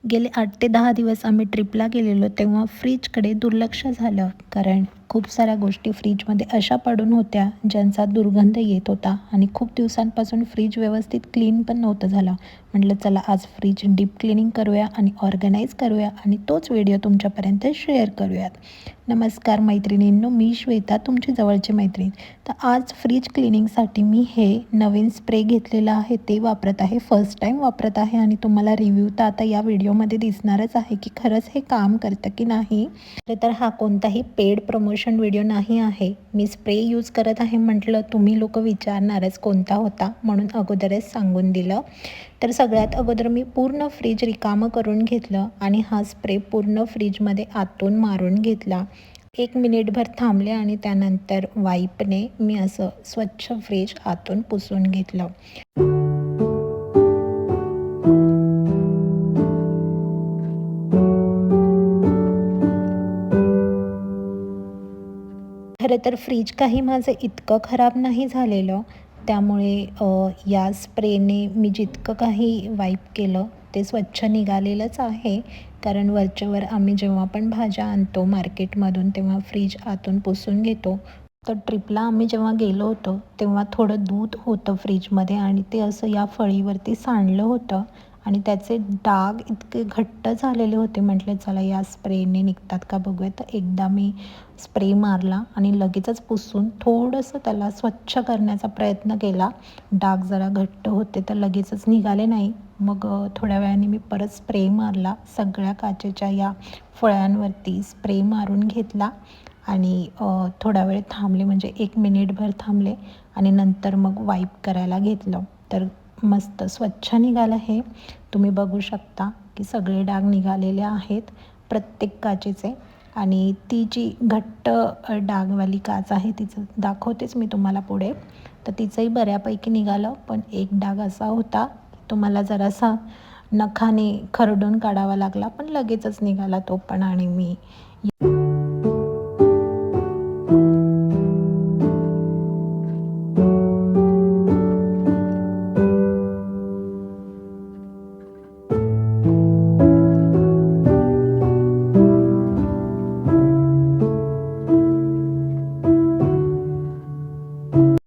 गेले 8 ते 10 दिवस आम्ही ट्रिपला गेलेलो तेव्हा फ्रीजकडे दुर्लक्ष झालं. कारण खूप साऱ्या गोष्टी फ्रीजमध्ये अशा पडून होत्या ज्यांचा दुर्गंध येत होता आणि खूप दिवसांपासून फ्रीज व्यवस्थित क्लीन पण नव्हतं झालं. म्हटलं चला आज फ्रीज डीप क्लिनिंग करूया आणि ऑर्गनाईज करूया आणि तोच व्हिडिओ तुमच्यापर्यंत शेअर करूयात. नमस्कार मैत्रिणींनो, मी श्वेता, तुमची जवळची मैत्रीण. तर आज फ्रीज क्लिनिंगसाठी मी हे नवीन स्प्रे घेतलेला आहे, ते वापरत आहे. फर्स्ट टाईम वापरत आहे आणि तुम्हाला रिव्ह्यू तर आता या व्हिडिओमध्ये दिसणारच आहे की खरंच हे काम करतं की नाही. तर हा कोणताही पेड प्रमोशन व्हिडिओ नाही आहे. मी स्प्रे यूज करत आहे म्हटलं, तुम्ही लोक विचारणारच कोणता होता, म्हणून अगोदरच सांगून दिलं. तर सगळ्यात अगोदर मी पूर्ण फ्रीज रिकामं करून घेतलं आणि हा स्प्रे पूर्ण फ्रीजमध्ये आतून मारून घेतला. 1 मिनिटभर थांबले आणि त्यानंतर वाईपने मी असं स्वच्छ फ्रीज आतून पुसून घेतलं. खरं तर फ्रीज काही माझं इतकं खराब नाही झालेलं, त्यामुळे या स्प्रेने मी जितकं काही वाईप केलं ते स्वच्छ निघालेलंच आहे. कारण वरच्यावर आम्ही जेव्हा पण भाज्या आणतो मार्केटमधून तेव्हा फ्रीज आतून पुसून घेतो. तर ट्रिपला आम्ही जेव्हा गेलो होतो तेव्हा थोडं दूध होतं फ्रीजमध्ये आणि ते असं या फळीवरती सांडलं होतं आणि त्याचे डाग इतके घट्ट झालेले होते. म्हटलं चला या स्प्रेने निघतात का बघूया. तर एकदा मी स्प्रे मारला आणि लगेचच पुसून थोडंसं त्याला स्वच्छ करण्याचा प्रयत्न केला. डाग जरा घट्ट होते तर लगेचच निघाले नाही. मग थोड्या वेळाने मी परत स्प्रे मारला. सगळ्या काचेच्या या फळ्यांवरती स्प्रे मारून घेतला आणि थोडा वेळ थांबले, म्हणजे 1 मिनिटभर थांबले आणि नंतर मग वाईप करायला घेतलं. तर मस्त स्वच्छ निघालं हे. तुम्ही बघू शकता की सगळे डाग निघालेले आहेत प्रत्येक काचेचे. आणि ती जी घट्ट डागवाली काच आहे तिचं दाखवतेच मी तुम्हाला पुढे. तर तिचंही बऱ्यापैकी निघालं, पण एक डाग असा होता तो मला जरासा नखाने खरडून काढावा लागला, पण लगेचच निघाला तो पण. आणि मी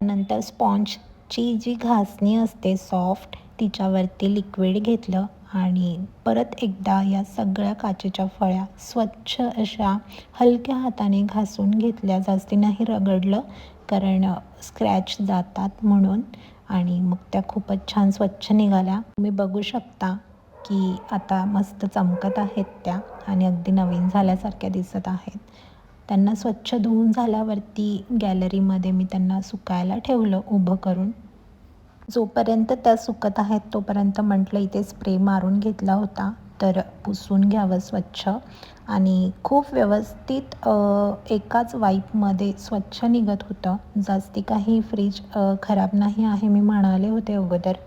नंतर स्पॉन्जची जी घासणी असते सॉफ्ट, तिच्यावरती लिक्विड घेतलं आणि परत एकदा या सगळ्या काचेच्या फळ्या स्वच्छ अशा हलक्या हाताने घासून घेतल्या. जास्ती नाही रगडलं, कारण स्क्रॅच जातात म्हणून. आणि मग त्या खूपच छान स्वच्छ निघाल्या. तुम्ही बघू शकता की आता मस्त चमकत आहेत त्या आणि अगदी नवीन झाल्यासारख्या दिसत आहेत. त्यांना स्वच्छ धुवून झाल्यावरती गॅलरीमध्ये मी त्यांना सुकायला ठेवलं उभं करून. जोपर्यंत त्या सुकत आहेत तोपर्यंत म्हटलं इथे स्प्रे मारून घेतला होता तर पुसून घ्यावं स्वच्छ. आणि खूप व्यवस्थित एकाच वाईपमध्ये स्वच्छ निघत होतं. जास्ती काही फ्रीज खराब नाही आहे, मी म्हणाले होते अगोदर.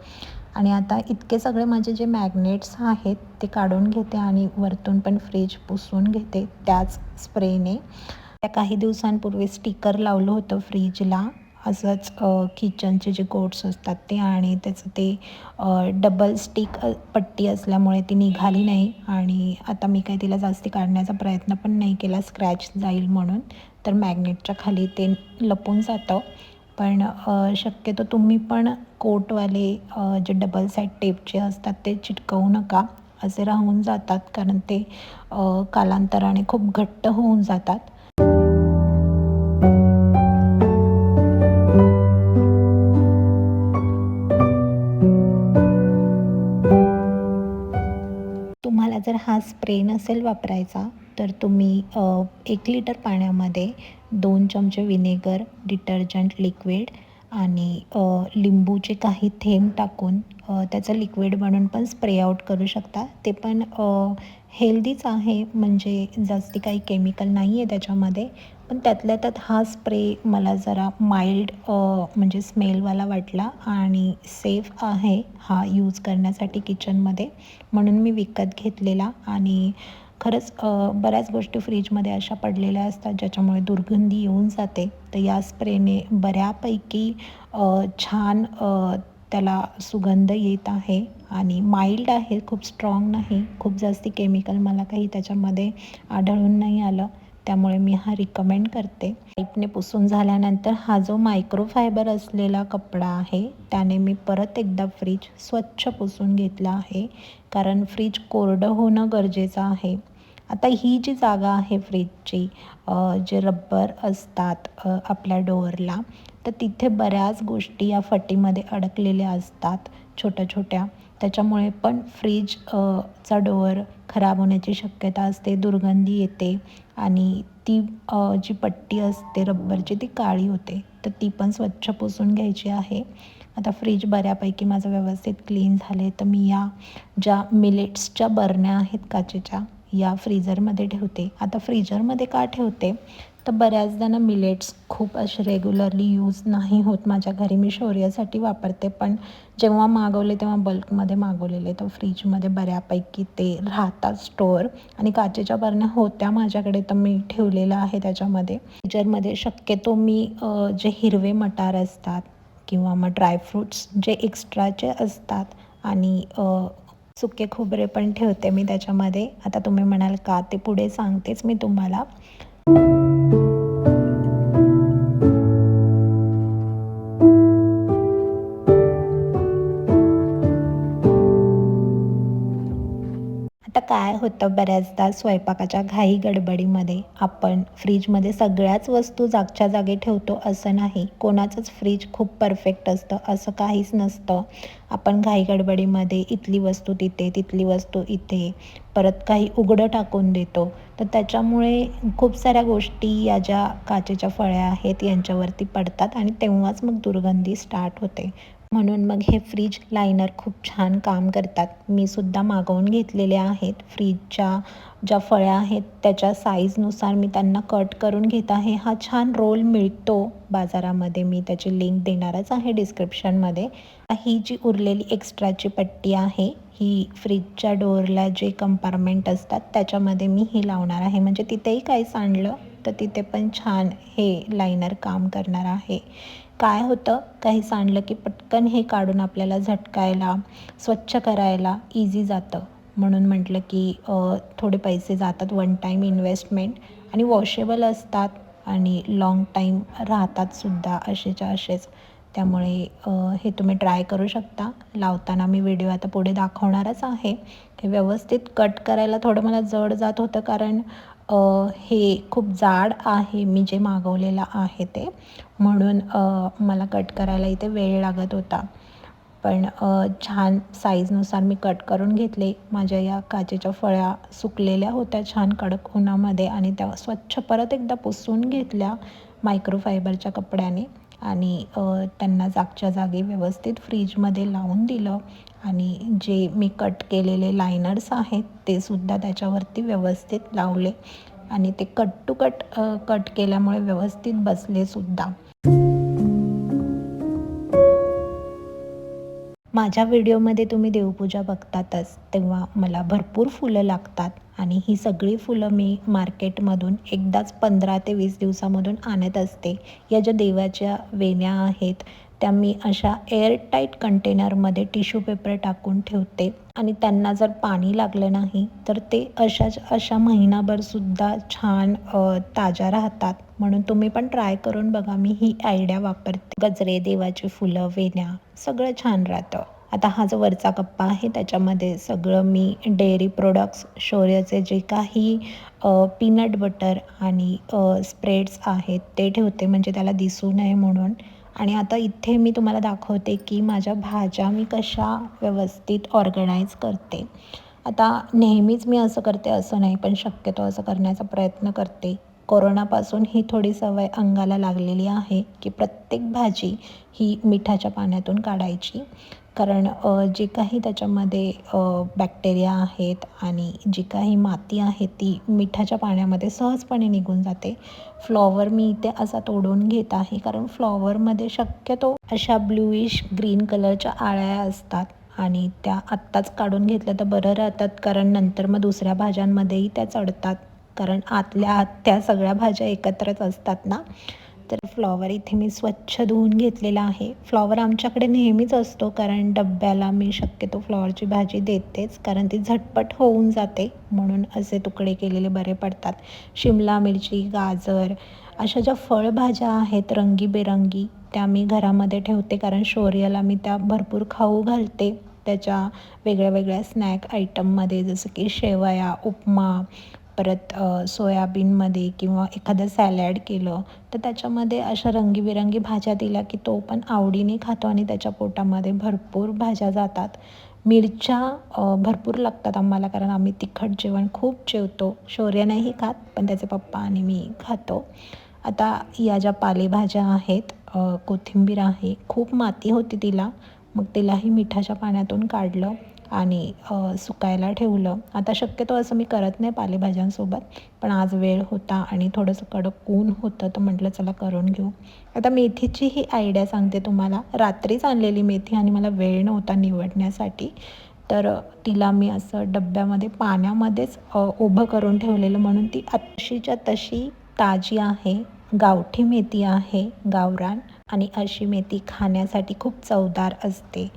आणि आता इतके सगळे माझे जे मॅग्नेट्स आहेत ते काढून घेते आणि वरतून पण फ्रीज पुसून घेते त्याच स्प्रेने. त्या काही दिवसांपूर्वी स्टिकर लावलं होतं फ्रीजला, असंच किचनचे जे कोट्स असतात ते, आणि त्याचं ते डबल स्टिक पट्टी असल्यामुळे ती निघाली नाही. आणि आता मी काही तिला जास्ती काढण्याचा प्रयत्न पण नाही केला, स्क्रॅच जाईल म्हणून. तर मॅग्नेटच्या खाली ते लपून जातं. पण शक्यतो तुम्ही पण कोटवाले जे डबल साईड टेपचे असतात ते चिटकवू नका, असे राहून जातात, कारण ते कालांतराने खूप घट्ट होऊन जातात. तुम्हाला जर हा स्प्रे नसेल वापरायचा तर तुम्ही 1 लिटर पाण्यामध्ये 2 चमचे विनेगर, डिटर्जंट लिक्विड आणि लिंबूचे काही थेंब टाकून त्याचं लिक्विड बनवून पण स्प्रे आउट करू शकता. ते पण हेल्दीच आहे, म्हणजे जास्ती काही केमिकल नाही आहे त्याच्यामध्ये. पण त्यातल्या त्यात हा स्प्रे मला जरा माइल्ड म्हणजे स्मेलवाला वाटला आणि सेफ आहे हा यूज करण्यासाठी किचनमध्ये, म्हणून मी विकत घेतलेला. आणि खरंच बऱ्याच गोष्टी फ्रीजमध्ये अशा पडलेल्या असतात ज्याच्यामुळे दुर्गंधी येऊन जाते. तर या स्प्रेने बऱ्यापैकी छान त्याला सुगंध येत आहे आणि माइल्ड आहे, खूप स्ट्रॉंग नाही. खूप जास्ती केमिकल मला काही त्याच्यामध्ये आढळून नाही आलं, त्यामुळे मी हा रिकमेंड करते. पाईपने पुसून झाल्यानंतर हा जो मायक्रोफायबर असलेला कपडा आहे त्याने मी परत एकदा फ्रीज स्वच्छ पुसून घेतला आहे, कारण फ्रीज कोरडं होणं गरजेचं आहे. आता ही जी जागा आहे फ्रीजची, जे रबर असतात आपल्या डोअरला, तर तिथे बऱ्याच गोष्टी या फटीमध्ये अडकलेल्या असतात छोट्या छोट्या. त्याच्यामुळे पण फ्रीज चा डोअर खराब होण्याची शक्यता असते, दुर्गंधी येते आणि ती जी पट्टी असते रबरची ती काळी होते. तर ती पण स्वच्छ पुसून घ्यायची आहे. आता फ्रीज बऱ्यापैकी माझं व्यवस्थित क्लीन झाले, तर मी या ज्या मिलेट्सच्या बरण्या आहेत काचेच्या, या फ्रीझरमध्ये ठेवते. आता फ्रीझरमध्ये का ठेवते, तर बऱ्याचदा ना मिलेट्स खूप असे रेग्युलरली यूज नाही होत माझ्या घरी. मी शौर्यासाठी वापरते, पण जेव्हा मागवले तेव्हा बल्कमध्ये मागवलेले, तर फ्रीजमध्ये बऱ्यापैकी ते राहतात स्टोअर. आणि काचेच्या बरण्या होत्या माझ्याकडे, तर मी ठेवलेलं आहे त्याच्यामध्ये. फ्रीजरमध्ये शक्यतो मी जे हिरवे मटार असतात किंवा मग ड्रायफ्रूट्स जे एक्स्ट्राचे असतात आणि सुके खोबरे पण ठेवते मी त्याच्यामध्ये. आता तुम्ही म्हणाल का, ते पुढे सांगतेच मी तुम्हाला. आता काय होतं, बऱ्याचदा स्वयंपाकाच्या घाई गडबडीमध्ये आपण फ्रीजमध्ये सगळ्याच वस्तू जागच्या जागी ठेवतो असं नाही. कोणाचंच फ्रीज खूप परफेक्ट असतं असं काहीच नसतं. आपण घाई गडबडीमध्ये इथली वस्तू तिथे, तिथली वस्तू इथे, परत काही उघडं टाकून देतो. तर त्याच्यामुळे खूप साऱ्या गोष्टी या ज्या काचेच्या फळ्या आहेत यांच्यावरती पडतात आणि तेव्हाच मग दुर्गंधी स्टार्ट होते. म्हणून मग हे फ्रीज लायनर खूप छान काम करतात. मी सुद्धा मागवून घेतलेले आहेत. फ्रीजच्या ज्या फळ्या आहेत त्याच्या साईजनुसार मी त्यांना कट करून घेत आहे. हा छान रोल मिळतो बाजारामध्ये, मी त्याची लिंक देणारच आहे डिस्क्रिप्शनमध्ये. ही जी उरलेली एक्स्ट्राची पट्टी आहे, ही फ्रीजच्या डोअरला जे कंपार्टमेंट असतात त्याच्यामध्ये मी ही लावणार आहे. म्हणजे तिथेही काही सांडलं तर तिथे पण छान हे लायनर काम करणार आहे. काय होतं, काही सांडलं की पटकन हे काढून आपल्याला झटकायला, स्वच्छ करायला इझी जातं. म्हणून म्हटलं की थोडे पैसे जातात, वन टाईम इन्व्हेस्टमेंट, आणि वॉशेबल असतात आणि लाँग टाईम राहतात सुद्धा असेच्या असेच. त्यामुळे हे तुम्ही ट्राय करू शकता. लावताना मी व्हिडिओ आता पुढे दाखवणारच आहे. हे व्यवस्थित कट करायला थोडं मला जड जात होतं, कारण हे खूप जाड आहे मी जे मागवलेलं आहे ते, म्हणून मला कट करायला इथे वेळ लागत होता. पण छान साईजनुसार मी कट करून घेतले. माझ्या या काचेच्या फळ्या सुकलेल्या होत्या छान कडक उन्हामध्ये, आणि त्या स्वच्छ परत एकदा पुसून घेतल्या मायक्रोफायबरच्या कपड्याने, आणि त्यांना जागच्या जागी व्यवस्थित फ्रीजमध्ये लावून दिलं. आणि जे मी कट केलेले लायनर्स आहेत ते सुद्धा त्याच्यावरती व्यवस्थित लावले, आणि ते कट टू कट कट केल्यामुळे व्यवस्थित बसले सुद्धा. माझ्या व्हिडिओमध्ये तुम्ही देवपूजा बघतातच, तेव्हा मला भरपूर फुलं लागतात आणि ही सगळी फुलं मी मार्केटमधून एकदाच 15 ते 20 दिवसामधून आणत असते. या ज्या देवाच्या वेण्या आहेत त्या मी अशा एअरटाईट कंटेनरमध्ये टिश्यू पेपर टाकून ठेवते, आणि त्यांना जर पाणी लागलं नाही तर ते अशा महिनाभरसुद्धा छान ताज्या राहतात. म्हणून तुम्ही पण ट्राय करून बघा. मी ही आयडिया वापरते. गजरे, देवाची फुलं, वेण्या सगळं छान राहतं. आता हा जो वरचा कप्पा आहे त्याच्यामध्ये सगळं मी डेअरी प्रोडक्ट्स, शौर्याचे जे काही पीनट बटर आणि स्प्रेड्स आहेत ते ठेवते, म्हणजे त्याला दिसू नये म्हणून. आणि आता इथे मी तुम्हाला दाखवते की माझ्या भाज्या मी कशा व्यवस्थित ऑर्गनाईज करते. आता नेहमीच मी असं करते असं नाही, पण शक्यतो असं करण्याचा प्रयत्न करते. कोरोनापासून ही थोडी सवय अंगाला लागलेली आहे की प्रत्येक भाजी ही मिठाच्या पाण्यातून काढायची, कारण जे काही त्याच्यामध्ये बॅक्टेरिया आहेत आणि जी काही माती आहे ती मिठाच्या पाण्यामध्ये सहजपणे निघून जाते. फ्लॉवर मी इथे असा तोडून घेत आहे, कारण फ्लॉवरमध्ये शक्यतो अशा ब्लूइश ग्रीन कलरच्या आळ्या असतात, आणि त्या आत्ताच काढून घेतल्या तर बरं राहतात, कारण नंतर मग दुसऱ्या भाज्यांमध्येही त्या चढतात, कारण आतल्या आत त्या सगळ्या भाज्या एकत्रच असतात ना. तर फ्लॉवर इथे मी स्वच्छ धुवून घेतलेला आहे. फ्लॉवर आमच्याकडे नेहमीच असतो, कारण डब्याला मी शक्यतो फ्लॉवरची भाजी देतेच, कारण ती झटपट होऊन जाते, म्हणून असे तुकडे केलेले बरे पडतात. शिमला मिरची, गाजर अशा ज्या फळभाज्या आहेत रंगीबेरंगी, त्या मी घरामध्ये ठेवते, कारण शौर्याला मी त्या भरपूर खाऊ घालते. त्याच्या वेगळ्या वेगळ्या स्नॅक आयटममध्ये, जसं की शेवया, उपमा, परत सोयाबीनमध्ये किंवा एखादं सॅलॅड केलं तर त्याच्यामध्ये अशा रंगीबेरंगी भाज्या दिल्या की तो पण आवडीने खातो आणि त्याच्या पोटामध्ये भरपूर भाज्या जातात. मिरच्या भरपूर लागतात आम्हाला, कारण आम्ही तिखट जेवण खूप जेवतो. शौर्य नाही खात, पण त्याचे पप्पा आणि मी खातो. आता या ज्या पालेभाज्या आहेत, कोथिंबीर आहे, खूप माती होती तिला, मग तिलाही मिठाच्या पाण्यातून काढलं आणि सुकायला ठेवलं. आता शक्यतो असं मी करत नाही पालेभाज्यांसोबत, पण आज वेळ होता आणि थोडंसं कडक ऊन होतं, तर म्हटलं चला करून घेऊ. आता मेथीची ही आयडिया सांगते तुम्हाला. रात्रीच आणलेली मेथी आणि मला वेळ नव्हता निवडण्यासाठी, तर तिला मी असं डब्यामध्ये पाण्यामध्येच उभं करून ठेवलेलं, म्हणून ती तशीच्या तशी ताजी आहे. गावठी मेथी आहे, गावरान, आणि अशी मेथी खाण्यासाठी खूप चवदार असते.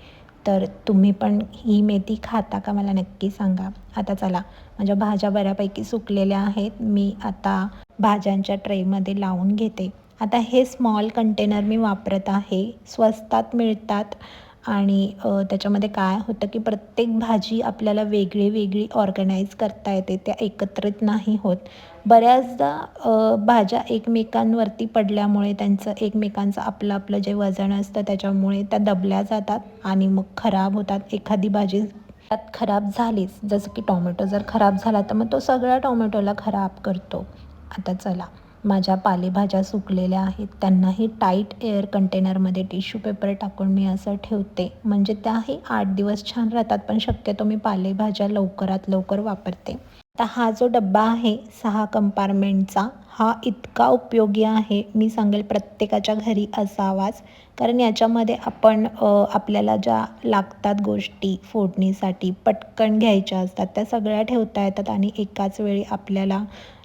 तर तुम्ही पण ही मेथी खाता का मला नक्की सांगा. आता चला, माझ्या भाज्या बऱ्यापैकी सुकलेल्या आहेत. मी आता भाज्यांच्या ट्रेमध्ये लावून घेते. आता हे स्मॉल कंटेनर मी वापरत आहे, स्वस्तात मिळतात आणि त्याच्यामध्ये काय होतं की प्रत्येक भाजी आपल्याला वेगळी वेगळी ऑर्गनाईज करता येते, त्या एकत्रित नाही होत. बऱ्याचदा भाज्या एकमेकांवरती पडल्यामुळे एकमेकांचं आपलं आपलं जे वजन असतं त्याच्यामुळे त्या दबल्या जातात आणि मग खराब होतात. एखादी भाजी त्यात खराब झालीच, जसं की टोमॅटो जर खराब झाला तर मग तो सगळ्या टोमॅटोला खराब करतो. आता चला, माझ्या पालेभाज्या सुकलेल्या आहेत, त्यांनाही टाईट एअर कंटेनरमध्ये टिश्यू पेपर टाकून मी असं ठेवते, म्हणजे त्याही 8 दिवस छान राहतात. पण शक्यतो मी पालेभाज्या लवकरात लवकर वापरते. आता हा जो डब्बा आहे 6 कंपार्टमेंटचा, हा इतका उपयोगी आहे, मी सांगेल प्रत्येकाच्या घरी असावाच. कारण याच्यामध्ये आपण आपल्याला ज्या लागतात गोष्टी फोडणीसाठी पटकन घ्यायच्या असतात, त्या सगळ्या ठेवता येतात आणि एकाच वेळी आपल्याला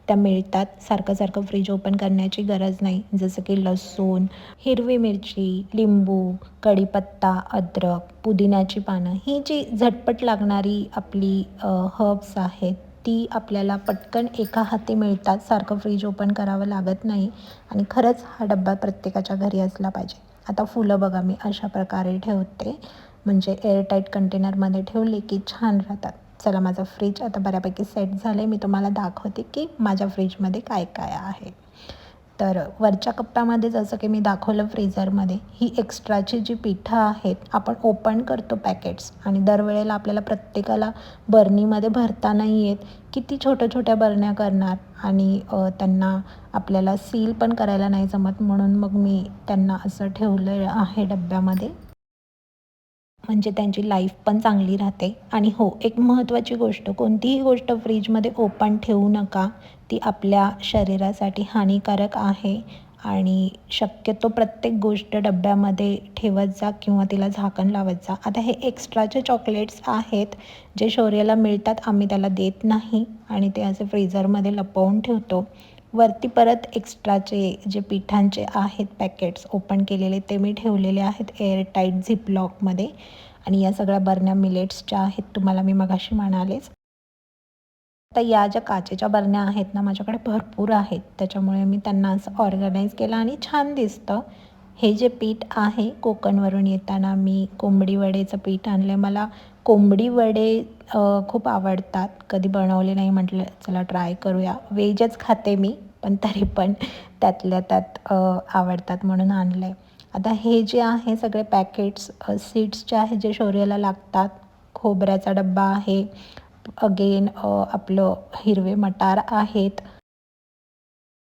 त्या मिळतात. सारखं सारखं फ्रीज ओपन करण्याची गरज नाही. जसं की लसूण, हिरवी मिरची, लिंबू, कढीपत्ता, अद्रक, पुदिन्याची पानं, ही जी झटपट लागणारी आपली हर्ब्स आहेत, ती आपल्याला पटकन एका हाती मिळतात. सारखं फ्रीज ओपन करावं लागत नाही आणि खरंच हा डब्बा प्रत्येकाच्या घरी असला पाहिजे. आता फुलं बघा मी अशा प्रकारे ठेवते, म्हणजे एअरटाईट कंटेनरमध्ये ठेवले की छान राहतात. चला, माझं फ्रीज आता बऱ्यापैकी सेट झालं आहे. मी तुम्हाला दाखवते की माझ्या फ्रीजमध्ये काय काय आहे. तर वरच्या कप्प्यामध्ये जसं की मी दाखवलं फ्रीझरमध्ये, ही एक्स्ट्राची जी पिठं आहेत, आपण ओपन करतो पॅकेट्स आणि दरवेळेला आपल्याला प्रत्येकाला बर्नीमध्ये भरता नाही येत. किती छोट्या छोट्या बरण्या करणार आणि त्यांना आपल्याला सील पण करायला नाही जमत, म्हणून मग मी त्यांना असं ठेवलं आहे डब्यामध्ये, म्हणजे त्यांची लाईफ पण चांगली राहते. आणि हो, एक महत्त्वाची गोष्ट, कोणतीही गोष्ट फ्रीजमध्ये ओपन ठेवू नका, ती आपल्या शरीरासाठी हानिकारक आहे. आणि शक्यतो प्रत्येक गोष्ट डब्यामध्ये ठेवत जा किंवा तिला झाकण लावत जा. आता हे एक्स्ट्राचे चॉकलेट्स आहेत, जे शौर्याला मिळतात, आम्ही त्याला देत नाही आणि ते असे फ्रीझरमध्ये लपवून ठेवतो. वरती परत एक्स्ट्राचे जे पिठांचे आहेत पॅकेट्स ओपन केलेले, ते मी ठेवलेले आहेत एअरटाईट झिपलॉकमध्ये. आणि या सगळ्या बरण्या मिलेट्सच्या आहेत, तुम्हाला मी मगाशी म्हणालेच. आता या ज्या काचेच्या बरण्या आहेत ना, माझ्याकडे भरपूर आहेत, त्याच्यामुळे मी त्यांना असं ऑर्गनाईज केलं आणि छान दिसतं. हे जे पीठ आहे, कोकणवरून येताना मी कोंबडी वडेचं पीठ आणलं आहे. मला कोंबडी वडे खूप आवडतात. कधी बनवले नाही, म्हटलं चला ट्राय करूया. व्हेजच खाते मी, पण तरी पण त्यातल्या त्यात आवडतात म्हणून आणलं आहे. आता हे जे आहे सगळे पॅकेट्स सीड्सचे आहेत, जे शौर्याला लागतात. खोबऱ्याचा डब्बा आहे, अगेन आपलं हिरवे मटार आहेत.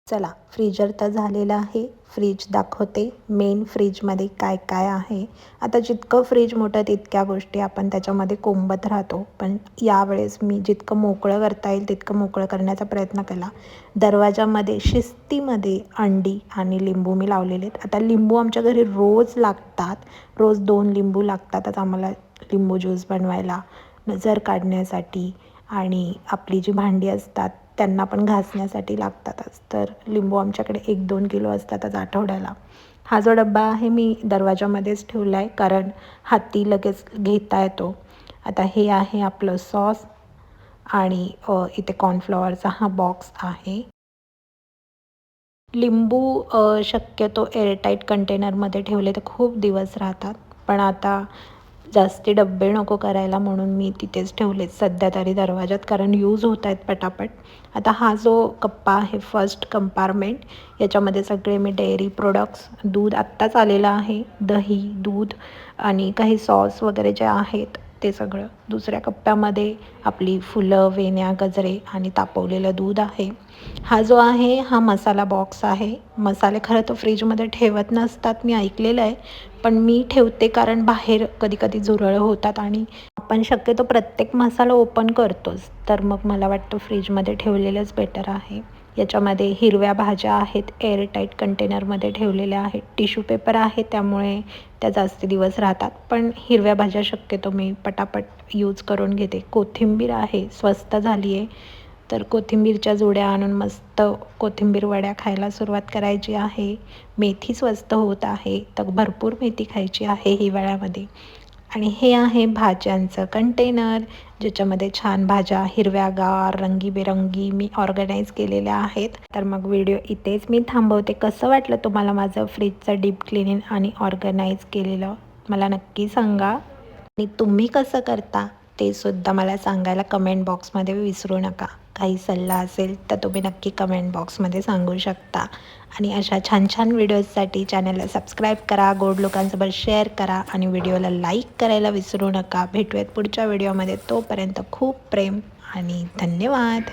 चला, फ्रीजर तर झालेलं आहे. फ्रीज दाखवते, मेन फ्रीजमध्ये काय काय आहे. आता जितकं फ्रीज मोठं तितक्या गोष्टी आपण त्याच्यामध्ये कोंबत राहतो, पण यावेळेस मी जितकं मोकळं करता येईल तितकं मोकळं करण्याचा प्रयत्न केला. दरवाजामध्ये शिस्तीमध्ये अंडी आणि लिंबू मी लावलेले आहेत. आता लिंबू आमच्या घरी रोज लागतात, रोज 2 लिंबू लागतातच आम्हाला लिंबू ज्यूस बनवायला, नजर काढण्यासाठी. आणि आपली जी भांडी असतात त्यांना पण घासण्यासाठी लागतातच. तर लिंबू आमच्याकडे 1-2 किलो असतातच आठवड्याला. हा जो डब्बा आहे मी दरवाजामध्येच ठेवला आहे, कारण हाती लगेच घेता येतो. आता हे आहे आपलं सॉस आणि इथे कॉर्नफ्लॉवरचा हा बॉक्स आहे. लिंबू शक्यतो एअरटाईट कंटेनरमध्ये ठेवले तर खूप दिवस राहतात. पण आता जास्ती डब्बे नको करायला म्हणून मी तिथेच ठेवलेत सध्या तरी दरवाजात, कारण यूज होत आहेत पटापट. आता हा जो कप्पा आहे फर्स्ट कंपार्टमेंट, याच्यामध्ये सगळे मी डेअरी प्रोडक्ट्स, दूध आत्ताच आलेलं आहे, दही, दूध आणि काही सॉस वगैरे जे आहेत ते सगळं. दुसऱ्या कप्प्यामध्ये आपली फुलं, वेण्या, गजरे आणि तापवलेलं दूध आहे. हा जो आहे हा मसाला बॉक्स आहे. मसाले खरं तर फ्रीजमध्ये ठेवत नसतात, मी ऐकलेलं आहे. पण मी ठेवते कारण बाहेर कधी-कधी झुरळं होतात आणि आपण शक्यतो प्रत्येक मसाला ओपन करतोच. तर मग मला वाटतं फ्रीजमध्ये ठेवलेलंच बेटर आहे. याच्यामध्ये हिरव्या भाज्या आहेत, एअरटाईट कंटेनरमध्ये ठेवलेल्या आहेत. टिश्यू पेपर आहे त्यामुळे त्या जास्त दिवस राहतात. पण हिरव्या भाज्या शक्यतो मी पटापट यूज करून घेते. कोथिंबीर आहे, स्वस्त झाली आहे. तर कोथिंबीरच्या जुड्या आणून मस्त कोथिंबीर वड्या खायला सुरुवात करायची आहे. मेथी स्वस्त होत आहे, तर भरपूर मेथी खायची आहे हिवाळ्यामध्ये. आणि हे आहे भाज्यांचं कंटेनर, ज्याच्यामध्ये छान भाज्या हिरव्यागार, रंगीबेरंगी मी ऑर्गनाईज केलेल्या आहेत. तर मग व्हिडिओ इथेच मी थांबवते. कसं वाटलं तुम्हाला माझं फ्रीजचं डीप क्लिनिंग आणि ऑर्गनाईज केलेलं? मला नक्की सांगा. आणि तुम्ही कसं करता ते सुद्धा मला सांगायला कमेंट बॉक्समध्ये विसरू नका. काही सल्ला असेल तर तुम्ही नक्की कमेंट बॉक्समध्ये सांगू शकता. आणि अशा छान छान व्हिडिओजसाठी चॅनलला सबस्क्राईब करा, गोड लोकांसोबत शेअर करा आणि व्हिडिओला लाईक करायला विसरू नका. भेटूयात पुढच्या व्हिडिओमध्ये. तोपर्यंत खूप प्रेम आणि धन्यवाद.